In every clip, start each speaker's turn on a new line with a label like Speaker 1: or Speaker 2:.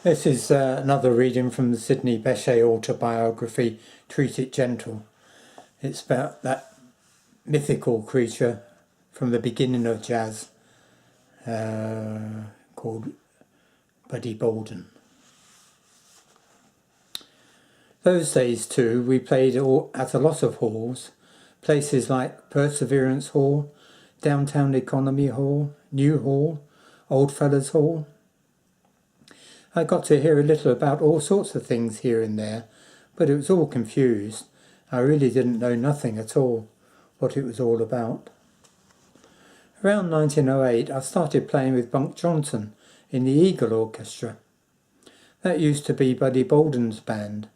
Speaker 1: This is another reading from the Sidney Bechet autobiography, Treat It Gentle. It's about that mythical creature from the beginning of jazz called Buddy Bolden. Those days too, we played at a lot of halls, places like Perseverance Hall, Downtown Economy Hall, New Hall, Old Fellas Hall. I got to hear a little about all sorts of things here and there, but it was all confused. I really didn't know nothing at all what it was all about. Around 1908 I started playing with Bunk Johnson in the Eagle Orchestra. That used to be Buddy Bolden's band,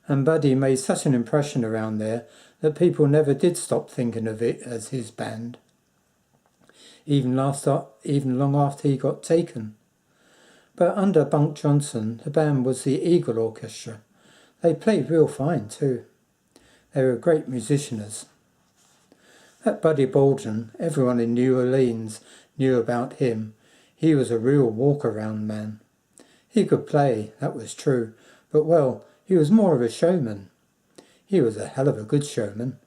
Speaker 1: and Buddy made such an impression around there that people never did stop thinking of it as his band, even long after he got taken. But under Bunk Johnson, the band was the Eagle Orchestra. They played real fine too. They were great musicians. That Buddy Bolden, everyone in New Orleans knew about him. He was a real walk-around man. He could play, that was true, but well, he was more of a showman. He was a hell of a good showman.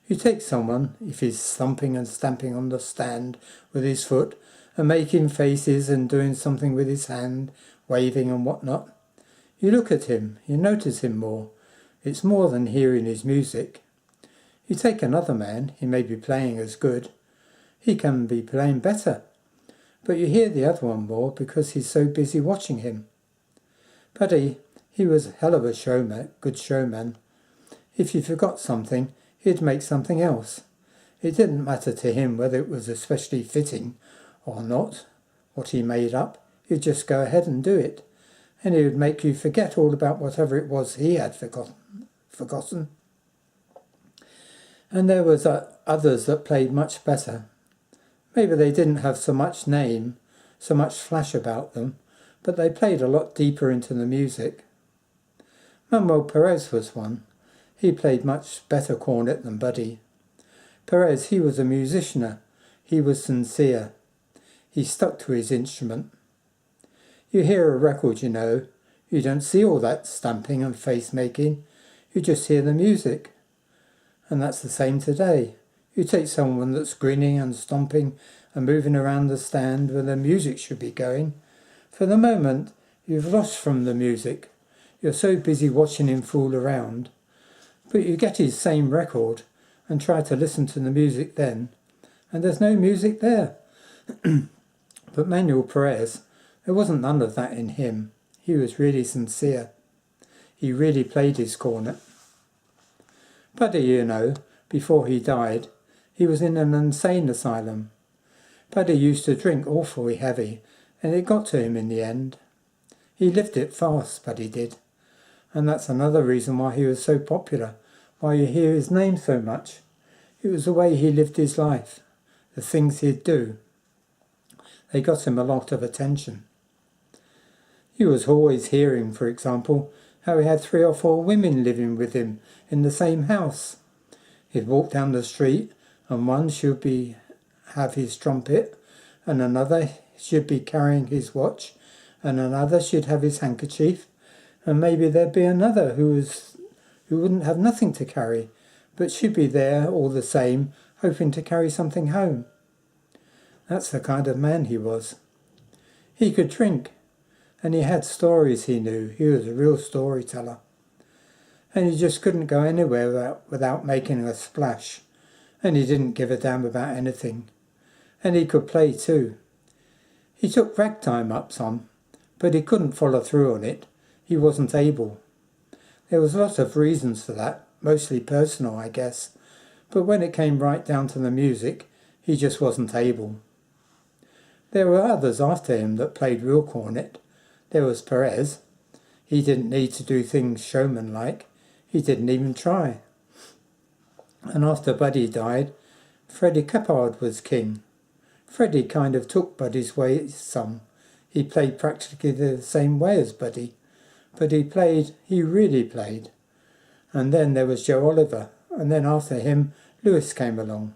Speaker 1: You take someone, if he's thumping and stamping on the stand with his foot, and making faces and doing something with his hand, waving and whatnot. You look at him, you notice him more. It's more than hearing his music. You take another man, he may be playing as good. He can be playing better. But you hear the other one more because he's so busy watching him. Buddy, he was a hell of a showman, good showman. If you forgot something, he'd make something else. It didn't matter to him whether it was especially fitting or not, what he made up. He'd just go ahead and do it, and he would make you forget all about whatever it was he had forgotten. And there was others that played much better. Maybe they didn't have so much name, so much flash about them, but they played a lot deeper into the music. Manuel Perez was one. He played much better cornet than Buddy. Perez, he was a musician. He was sincere. He stuck to his instrument. You hear a record, you know. You don't see all that stamping and face-making. You just hear the music. And that's the same today. You take someone that's grinning and stomping and moving around the stand where the music should be going. For the moment, you've lost from the music. You're so busy watching him fool around. But you get his same record and try to listen to the music then, and there's no music there. But Manuel Perez, there wasn't none of that in him. He was really sincere. He really played his cornet. Buddy, you know, before he died, he was in an insane asylum. Buddy used to drink awfully heavy, and it got to him in the end. He lived it fast, Buddy did. And that's another reason why he was so popular, why you hear his name so much. It was the way he lived his life, the things he'd do. They got him a lot of attention. He was always hearing, for example, how he had 3 or 4 women living with him in the same house. He'd walk down the street, and one should have his trumpet, and another should be carrying his watch, and another should have his handkerchief, and maybe there'd be another who wouldn't have nothing to carry, but should be there all the same, hoping to carry something home. That's the kind of man he was. He could drink, and he had stories he knew. He was a real storyteller. And he just couldn't go anywhere without making a splash. And he didn't give a damn about anything. And he could play too. He took ragtime up some, but he couldn't follow through on it. He wasn't able. There was lots of reasons for that, mostly personal, I guess. But when it came right down to the music, he just wasn't able. There were others after him that played real cornet. There was Perez. He didn't need to do things showman-like. He didn't even try. And after Buddy died, Freddie Keppard was king. Freddie kind of took Buddy's way some. He played practically the same way as Buddy. But he really played. And then there was Joe Oliver. And then after him, Lewis came along.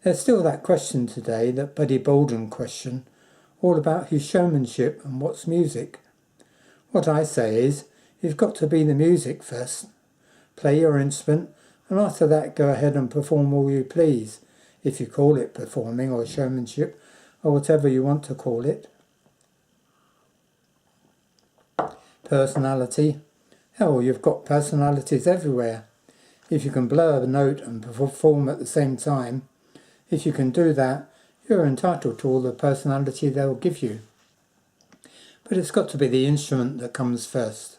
Speaker 1: There's still that question today, that Buddy Bolden question. all about his showmanship and what's music. What I say is, you've got to be the music first. Play your instrument, and after that go ahead and perform all you please, if you call it performing or showmanship, or whatever you want to call it. Personality. Hell, you've got personalities everywhere. If you can blow a note and perform at the same time, if you can do that, you're entitled to all the personality they'll give you. But it's got to be the instrument that comes first.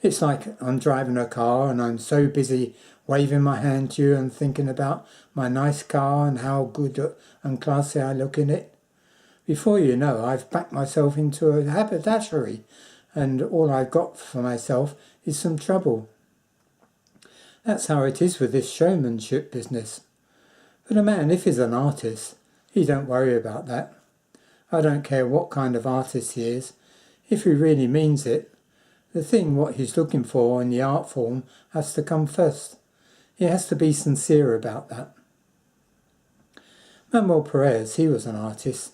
Speaker 1: It's like I'm driving a car and I'm so busy waving my hand to you and thinking about my nice car and how good and classy I look in it. Before you know, I've backed myself into a haberdashery, and all I've got for myself is some trouble. That's how it is with this showmanship business. But a man, if he's an artist, he don't worry about that. I don't care what kind of artist he is. If he really means it, the thing what he's looking for in the art form has to come first. He has to be sincere about that. Manuel Perez, he was an artist.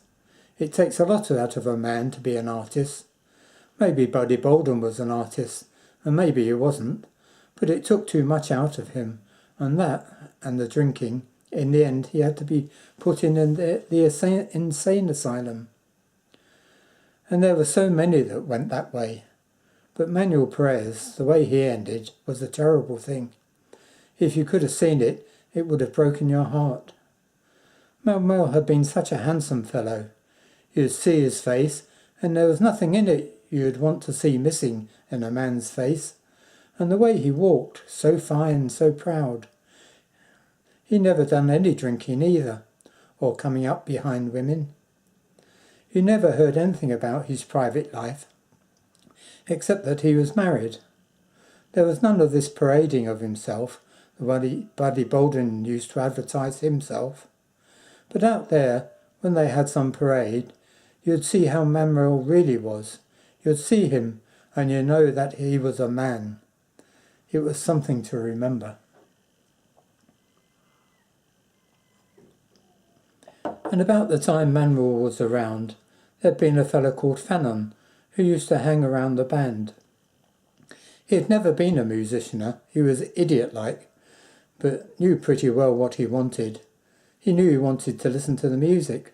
Speaker 1: It takes a lot out of a man to be an artist. Maybe Buddy Bolden was an artist, and maybe he wasn't, but it took too much out of him, and that, and the drinking, in the end he had to be put in the insane asylum. And there were so many that went that way. But Manuel Perez, the way he ended, was a terrible thing. If you could have seen it, it would have broken your heart. Manuel had been such a handsome fellow. You'd see his face, and there was nothing in it you'd want to see missing in a man's face. And the way he walked, so fine, so proud. He never done any drinking either, or coming up behind women. You never heard anything about his private life, except that he was married. There was none of this parading of himself, the way Buddy Bolden used to advertise himself. But out there, when they had some parade, you'd see how Manuel really was. You'd see him, and you know that he was a man. It was something to remember. And about the time Manuel was around, there'd been a fellow called Fanon, who used to hang around the band. He had never been a musician. He was idiot-like, but knew pretty well what he wanted. He knew he wanted to listen to the music.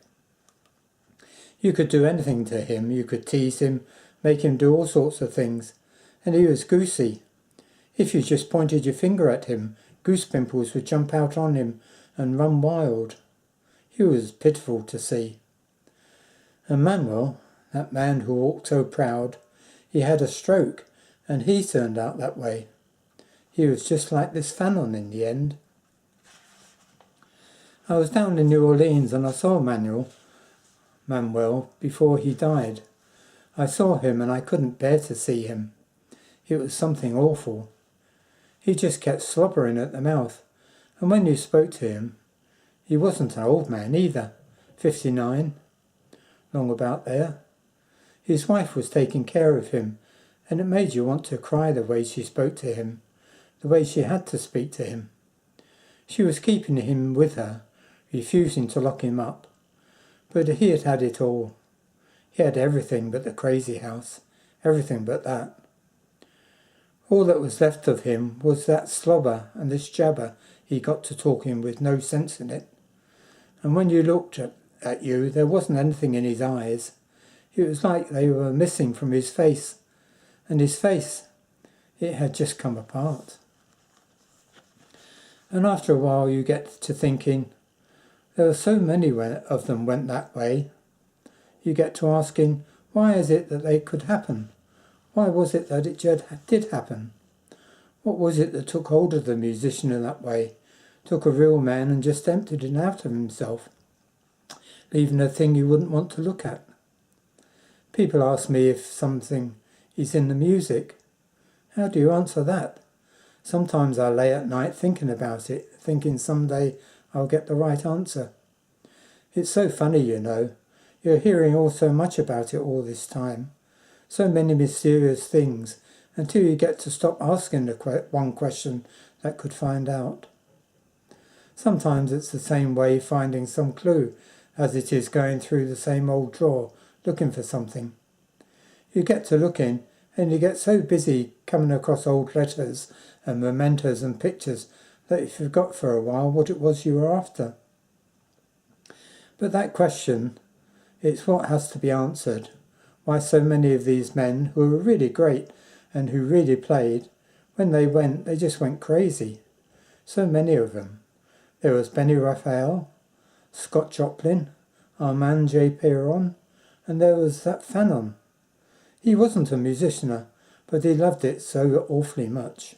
Speaker 1: You could do anything to him. You could tease him, make him do all sorts of things, and he was goosey. If you just pointed your finger at him, goose pimples would jump out on him and run wild. He was pitiful to see. And Manuel, that man who walked so proud, he had a stroke, and he turned out that way. He was just like this Fanon in the end. I was down in New Orleans and I saw Manuel before he died. I saw him and I couldn't bear to see him. It was something awful. He just kept slobbering at the mouth, and when you spoke to him, he wasn't an old man either, 59, long about there. His wife was taking care of him, and it made you want to cry the way she spoke to him, the way she had to speak to him. She was keeping him with her, refusing to lock him up. But he had had it all. He had everything but the crazy house, everything but that. All that was left of him was that slobber and this jabber he got to talking with no sense in it. And when you looked at you, there wasn't anything in his eyes. It was like they were missing from his face. And his face, it had just come apart. And after a while you get to thinking, there were so many of them went that way. You get to asking, why is it that they could happen? Why was it that it did happen? What was it that took hold of the musician in that way, took a real man and just emptied it out of himself, leaving a thing you wouldn't want to look at? People ask me if something is in the music. How do you answer that? Sometimes I lay at night thinking about it, thinking someday I'll get the right answer. It's so funny, you know. You're hearing all so much about it all this time. So many mysterious things, until you get to stop asking the one question that could find out. Sometimes it's the same way finding some clue as it is going through the same old drawer looking for something. You get to looking and you get so busy coming across old letters and mementos and pictures that you forgot for a while what it was you were after. But that question, it's what has to be answered. Why so many of these men who were really great and who really played, when they went, they just went crazy. So many of them. There was Benny Raphael, Scott Joplin, Armand J. Perron, and there was that Fanon. He wasn't a musician, but he loved it so awfully much.